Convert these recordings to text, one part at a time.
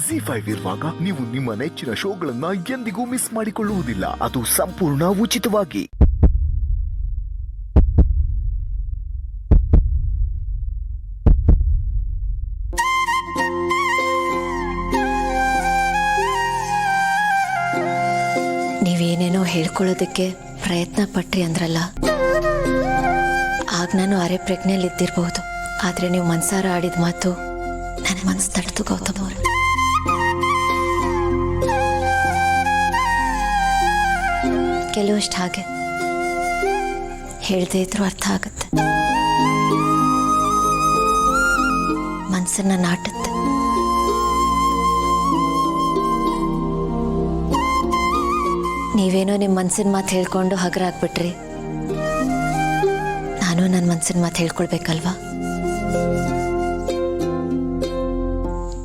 ZEE5 ಇರುವಾಗ ನೀವು ನಿಮ್ಮ ನೆಚ್ಚಿನ ಶೋಗಳನ್ನ ಎಂದಿಗೂ ಮಿಸ್ ಮಾಡಿಕೊಳ್ಳುವುದಿಲ್ಲ. ಅದು ಸಂಪೂರ್ಣ ಉಚಿತವಾಗಿ. ನೀವೇನೇನೋ ಹೇಳ್ಕೊಳ್ಳೋದಕ್ಕೆ ಪ್ರಯತ್ನ ಪಟ್ರಿ ಅಂದ್ರಲ್ಲ, ಆಗ ನಾನು ಅರೆ ಪ್ರಜ್ಞೆಯಲ್ಲಿ ಇದ್ದಿರಬಹುದು. ಆದ್ರೆ ನೀವು ಮನ್ಸಾರ ಆಡಿದ ಮಾತು ನನ್ನ ಮನಸ್ಸು ತಡ್ತು ಗೌತಮ್ ಅವರು. ಕೆಲವಷ್ಟು ಹಾಗೆ ಹೇಳ್ದೇ ಇದ್ರೂ ಅರ್ಥ ಆಗುತ್ತೆ, ಮನಸ್ಸನ್ನ ನಾಟುತ್ತೆ. ನೀವೇನೋ ನಿಮ್ಮ ಮನಸ್ಸಿನ ಮಾತು ಹೇಳ್ಕೊಂಡು ಹಗರ ಆಗ್ಬಿಟ್ರಿ. ನಾನು ನನ್ನ ಮನಸ್ಸಿನ ಮಾತು ಹೇಳ್ಕೊಳ್ಬೇಕಲ್ವಾ,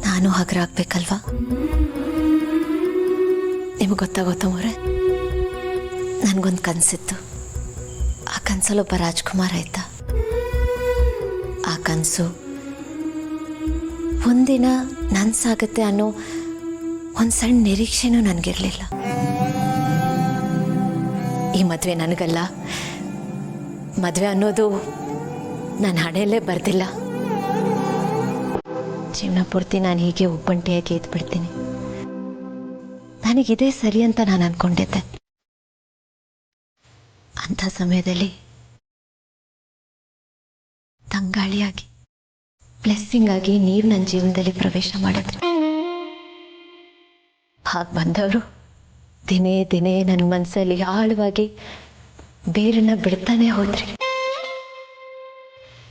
ನಾನು ಹಗರ ಆಗ್ಬೇಕಲ್ವಾ. ನಿಮಗೆ ಗೊತ್ತಾಗೋತ್ತವ್ರೆ, ನನಗೊಂದು ಕನಸಿತ್ತು. ಆ ಕನಸಲ್ಲೊಬ್ಬ ರಾಜ್ಕುಮಾರ್ ಆಯ್ತಾ. ಆ ಕನಸು ಒಂದಿನ ನನ್ಸಾಗತ್ತೆ ಅನ್ನೋ ಒಂದು ಸಣ್ಣ ನಿರೀಕ್ಷೆನೂ ನನಗಿರಲಿಲ್ಲ. ಈ ಮದುವೆ ನನಗಲ್ಲ, ಮದುವೆ ಅನ್ನೋದು ನನ್ನ ಹಣೆಯಲ್ಲೇ ಬರ್ದಿಲ್ಲ. ಜೀವನ ಪೂರ್ತಿ ನಾನು ಹೀಗೆ ಒಬ್ಬಂಟಿಯಾಗಿ ಎದ್ಬಿಡ್ತೀನಿ. ನನಗಿದೇ ಸರಿ ಅಂತ ನಾನು ಅನ್ಕೊಂಡಿದ್ದೆ. ಅಂಥ ಸಮಯದಲ್ಲಿ ತಂಗಾಳಿಯಾಗಿ, ಬ್ಲೆಸ್ಸಿಂಗ್ ಆಗಿ ನೀವು ನನ್ನ ಜೀವನದಲ್ಲಿ ಪ್ರವೇಶ ಮಾಡಿದ್ರಿ. ಹಾಗೆ ಬಂದವರು ದಿನೇ ದಿನೇ ನನ್ನ ಮನಸ್ಸಲ್ಲಿ ಆಳವಾಗಿ ಬೇರನ್ನ ಬಿಡ್ತಾನೆ ಹೋದ್ರಿ.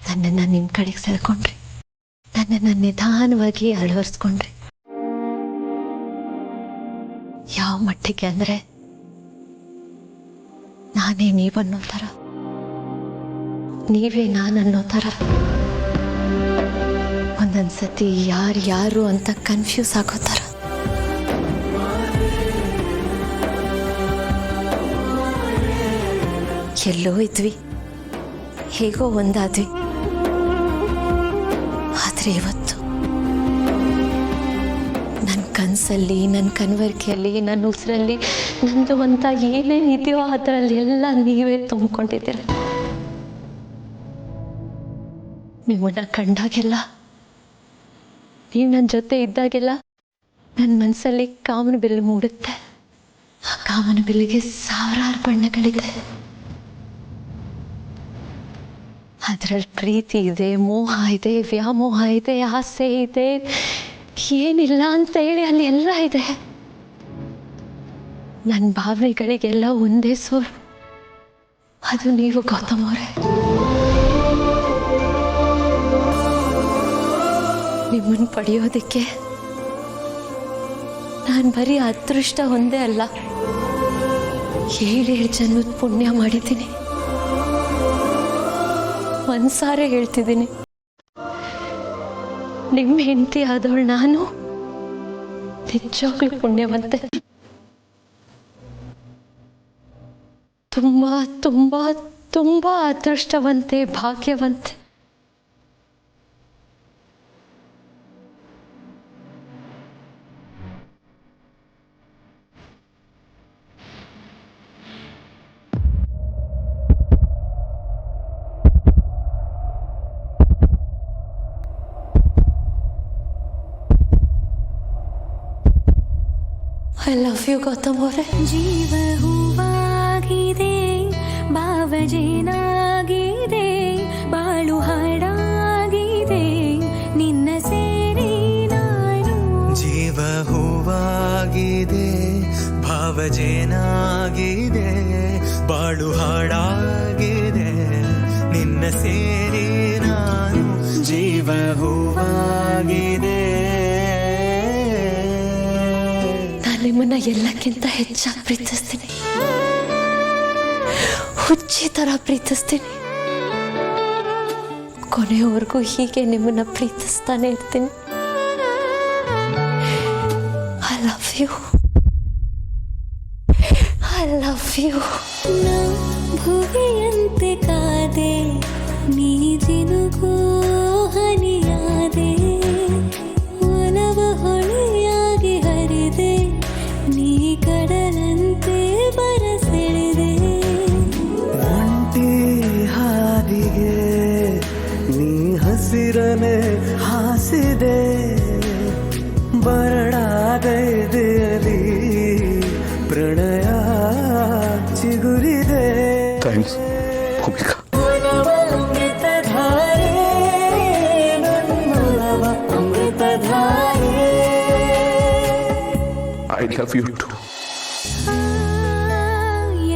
ನನ್ನನ್ನು ನಿಮ್ಮ ಕಡೆಗೆ ಸೆಳ್ಕೊಂಡ್ರಿ, ನನ್ನನ್ನು ನಿಧಾನವಾಗಿ ಅಳವಡಿಸ್ಕೊಂಡ್ರಿ. ಯಾವ ಮಟ್ಟಿಗೆ ಅಂದರೆ, ನಾನೇ ನೀವನ್ನೋ ಥರ, ನೀವೇ ನಾನನ್ನೋ ಥರ. ಒಂದೊಂದ್ಸತಿ ಯಾರು ಅಂತ ಕನ್ಫ್ಯೂಸ್ ಆಗೋ ಥರ. ಎಲ್ಲೋ ಇದ್ವಿ, ಹೇಗೋ ಒಂದಾದ್ವಿ. ಆದರೆ ಇವತ್ತು ನನ್ನ ಕನಸಲ್ಲಿ, ನನ್ನ ಕನವರಿಕೆಯಲ್ಲಿ, ನನ್ನ ಉಸಿರಲ್ಲಿ ನಂದು ಅಂತ ಏನೇನಿದೆಯೋ ಅದರಲ್ಲಿ ಎಲ್ಲ ನೀವೇ ತುಂಬಿಕೊಂಡಿದ್ದೀರ. ನಿಮ್ಮನ್ನ ಕಂಡಾಗೆಲ್ಲ, ನೀವು ನನ್ನ ಜೊತೆ ಇದ್ದಾಗೆಲ್ಲ ನನ್ನ ಮನಸ್ಸಲ್ಲಿ ಕಾಮನ ಬಿಲ್ಲು ಮೂಡುತ್ತೆ. ಆ ಕಾಮನ ಬಿಲ್ಲಿಗೆ ಸಾವಿರಾರು ಬಣ್ಣಗಳಿದೆ. ಅದರಲ್ಲಿ ಪ್ರೀತಿ ಇದೆ, ಮೋಹ ಇದೆ, ವ್ಯಾಮೋಹ ಇದೆ, ಆಸೆ ಇದೆ, ಏನಿಲ್ಲ ಅಂತ ಹೇಳಿ ಅಲ್ಲಿ ಎಲ್ಲ ಇದೆ. ನನ್ನ ಭಾವನೆಗಳಿಗೆಲ್ಲ ಒಂದೇ ಸೋರು, ಅದು ನೀವು ಗೌತಮ್ ಅವರೇ. ನಿಮ್ಮನ್ನು ಪಡೆಯೋದಕ್ಕೆ ನಾನು ಬರೀ ಅದೃಷ್ಟ ಒಂದೇ ಅಲ್ಲ, 7 ಜನ್ಮದ ಪುಣ್ಯ ಮಾಡಿದ್ದೀನಿ. ಮನ್ಸಾರೆ ಹೇಳ್ತಿದ್ದೀನಿ, ನಿಮ್ಮ ಹೆಂಡತಿ ಆದವಳು ನಾನು ನಿಜವಾಗ್ಲೂ ಪುಣ್ಯವಂತೆ. ತುಂಬಾ ತುಂಬಾ ತುಂಬಾ ಅದೃಷ್ಟವಂತೆ, ಭಾಗ್ಯವಂತೆ. I love you, ಗೌತಮ್ ಅವರೇ. ಜೀವ ಹೂವಾಗಿದೆ, ಭಾವಜೇನಾಗಿದೆ, ಬಾಳು ಹಾಡಾಗಿದೆ, ನಿನ್ನ ಸೇರಿ ನಾನು. ಜೀವ ಹೂವಾಗಿದೆ, ಭಾವಜೇನಾಗಿದೆ, ಬಾಳು ಹಾಡಾಗಿದೆ, ನಿನ್ನ ಸೇರಿ ನಾನು. ಜೀವ ಹೂವಾಗಿದೆ. ನಿಮ್ಮನ್ನ ಎಲ್ಲಕ್ಕಿಂತ ಹೆಚ್ಚಾಗಿ ಪ್ರೀತಿಸ್ತೀನಿ, ಹುಚ್ಚಿ ತರ ಪ್ರೀತಿಸ್ತೀನಿ. ಕೊನೆಯವರೆಗೂ ಹೀಗೆ ನಿಮ್ಮನ್ನ ಪ್ರೀತಿಸ್ತಾನೆ ಇರ್ತೀನಿ. I love you, I love you. ಭುವಿಯಂತೆ ಕಾದೆ, ನೀ ಜಿನುಗೋ ಹನಿಯಾದೆ, ಒಲವ ಹೊಳೆಯ ಬರಡಾಗೈದೆಯಲ್ಲಿ ಪ್ರಣಯ ಚಿಗುರಿದೆ. Thanks Bhoomika. I love you too.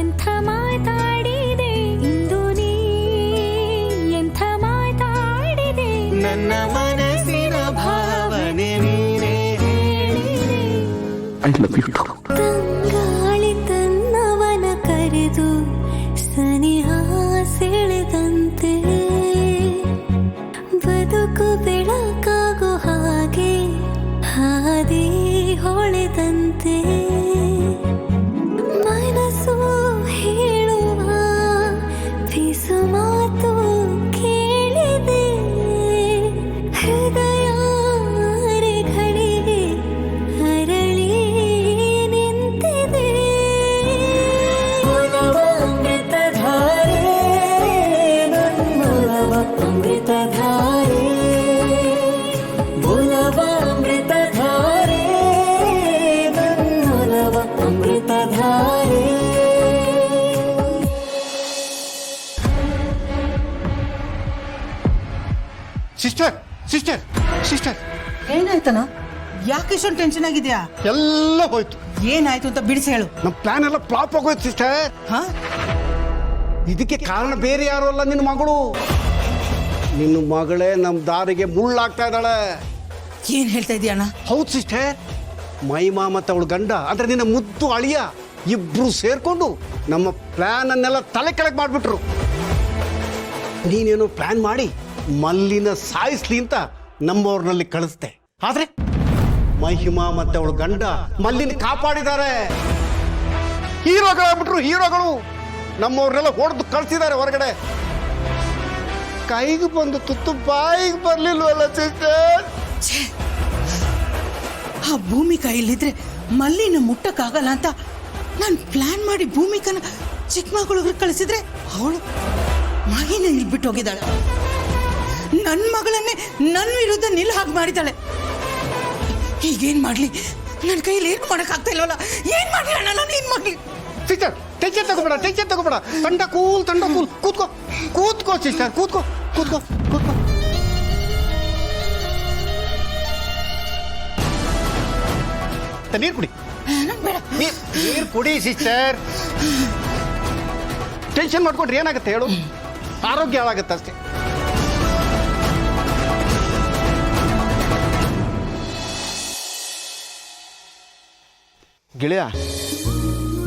ಎಂಥ ಮಾತಾಡಿದೆ ಇಂದು ನೀ, ಎಂಥ ಮಾತಾಡಿದೆ ನನ್ನ ಮನಸ್ಸಿನ ಭಾವನೆ ನೀನೇ ಹೇಳಿದೆ. I love you too. ತಂಗಾಳಿ ತನ್ನವನ ಕರೆದು ಸನಿಹ ಸೆಳೆದಂತೆ ಬದುಕು ಬೆಳಕಾಗೋ ಹಾಗೆ ಹಾದಿ ಹೊಳೆದಂತೆ ಮನಸ್ಸು ಹೇಳುವ ಬಿಸು ಮಾತು ಕೇಳಿದೆ ಹೃದಯ ರೆಗಳಿಗೆ ಅರಳಿ ನಿಂತಿದೆ. ಅಮೃತಧಾರೆ ನನ್ನೊಲವ ಅಮೃತಧಾರೆ ಒಲವ ಅಮೃತಧಾರೆ ನನ್ನೊಲವ ಅಮೃತಧಾರೆ. ಸಿಸ್ಟರ್ ಸಿಸ್ಟರ್ ಸಿಸ್ಟರ್, ಏನಾಯ್ತನ? ಯಾಕೆ ಇಷ್ಟೊಂದು ಟೆನ್ಷನ್ ಆಗಿದ್ಯಾ? ಎಲ್ಲ ಹೋಯ್ತು. ಏನಾಯ್ತು ಅಂತ ಬಿಡಿಸಿ ಹೇಳು. ನಮ್ಮ ಪ್ಲಾನ್ ಎಲ್ಲ ಫ್ಲಾಪ್ ಆಗೋಯ್ತು ಸಿಸ್ಟರ್. ಹಾ? ಇದಕ್ಕೆ ಕಾರಣ ಬೇರೆ ಯಾರು ಅಲ್ಲ, ನಿನ್ನ ಮಗಳು. ನಿನ್ನ ಮಗಳೇ ನಮ್ಮ ದಾರಿಗೆ ಮುಳ್ಳಾಗ್ತಾ ಇದ್ದಾಳೆ. ಏನ್ ಹೇಳ್ತಾ ಇದೀಯ ಅಣ್ಣ? ಹೌದು ಸಿಸ್ಟರ್, ಮೈಮಾ ಮತ್ತು ಅವಳು ಗಂಡ ಅಂದ್ರೆ ನಿನ್ನ ಮುದ್ದು ಅಳಿಯ ಇಬ್ರು ಸೇರ್ಕೊಂಡು ನಮ್ಮ ಪ್ಲಾನ್ ಅನ್ನೆಲ್ಲ ತಲೆ ಕೆಳಗೆ ಮಾಡಿಬಿಟ್ರು. ನೀನೇನೋ ಪ್ಲಾನ್ ಮಾಡಿ ಮಲ್ಲಿನ ಸಾಯಿಸ್ಲಿ ಅಂತ ನಮ್ಮವ್ರನಲ್ಲಿ ಕಳಿಸ್ದೆ. ಆದ್ರೆ ಮಹಿಮಾ ಮತ್ತೆ ಅವಳು ಗಂಡ ಮಲ್ಲಿನ ಕಾಪಾಡಿದ್ದಾರೆ. ಹೀರೋಗಳಾಗ್ಬಿಟ್ರು, ಹೀರೋಗಳು. ನಮ್ಮವ್ರನ್ನೆಲ್ಲ ಹೊಡೆದು ಕಳಿಸಿದ್ದಾರೆ ಹೊರಗಡೆ. ಕೈಗೆ ಬಂದು ತುತ್ತು ಬಾಯಿಗೆ ಬರ್ಲಿಲ್ವಲ್ಲ ಸಿಸ್ಟರ್. ಛೇ! ಆ ಭೂಮಿಕಾ ಇಲ್ಲಿದ್ರೆ ಮಲ್ಲಿನ ಮುಟ್ಟಕ್ಕಾಗಲ್ಲ ಅಂತ ನಾನು ಪ್ಲಾನ್ ಮಾಡಿ ಭೂಮಿಕನ ಚಿಕ್ಕಮಗಳೂರಿಗೆ ಕಳಿಸಿದ್ರೆ ಅವಳು ಮಗಿನ ಇಲ್ಲಿ ಬಿಟ್ಟು ಹೋಗಿದ್ದಾಳೆ. ನನ್ನ ಮಗಳನ್ನೇ ನನ್ನ ವಿರುದ್ಧ ನಿಲ್ ಹಾಗೆ ಮಾಡಿದ್ದಾಳೆ. ಈಗೇನ್ ಮಾಡ್ಲಿ? ನನ್ನ ಕೈಯಲ್ಲಿ ಏನು ಮಾಡಕ್ಕಾಗ್ತಾ ಇಲ್ವಲ್ಲ. ಏನ್ ಮಾಡ್ಲಿ ಅಣ್ಣ, ನಾನು ಏನ್ ಮಾಡ್ಲಿ? ಸಿಸ್ಟರ್ ಟೆನ್ಷನ್ ತಗೋಬೇಡ, ಟೆನ್ಷನ್ ತಗೋಬೇಡ. ತಂಡ ಕೂಲ್ ಕೂತ್ಕೋ ಕೂತ್ಕೋ ಸಿಸ್ಟರ್, ಕೂತ್ಕೋ ಕೂತ್ಕೋ ಕೂತ್ಕೋ. ನೀರು ಕುಡಿ, ನೀರು ಕುಡಿ ಸಿಸ್ಟರ್. ಟೆನ್ಷನ್ ಮಾಡ್ಕೊಂಡ್ರೆ ಏನಾಗುತ್ತೆ ಹೇಳು? ಆರೋಗ್ಯ ಹಾಳಾಗುತ್ತೆ ಅಷ್ಟೇ. ಗೆಳೆಯ,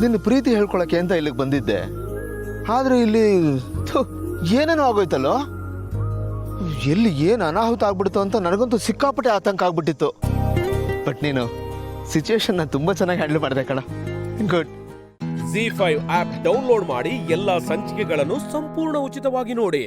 ನಿನ್ನ ಪ್ರೀತಿ ಹೇಳ್ಕೊಳಕ್ಕೆ ಅಂತ ಇಲ್ಲಿಗೆ ಬಂದಿದ್ದೆ. ಆದ್ರೆ ಇಲ್ಲಿ ಏನೇನೋ ಆಗೋಯ್ತಲ್ಲೋ. ಎಲ್ಲಿ ಏನು ಅನಾಹುತ ಆಗ್ಬಿಡ್ತು ಅಂತ ನನಗಂತೂ ಸಿಕ್ಕಾಪಟ್ಟೆ ಆತಂಕ ಆಗ್ಬಿಟ್ಟಿತ್ತು. ಬಟ್ ನೀನು ಸಿಚುವೇಶನ್ನ ತುಂಬಾ ಚೆನ್ನಾಗಿ ಹ್ಯಾಂಡಲ್ ಮಾಡಿದೆ ಕಣ. ಗುಡ್. ZEE5 ಆಪ್ ಡೌನ್ಲೋಡ್ ಮಾಡಿ ಎಲ್ಲಾ ಸಂಚಿಕೆಗಳನ್ನು ಸಂಪೂರ್ಣ ಉಚಿತವಾಗಿ ನೋಡಿ.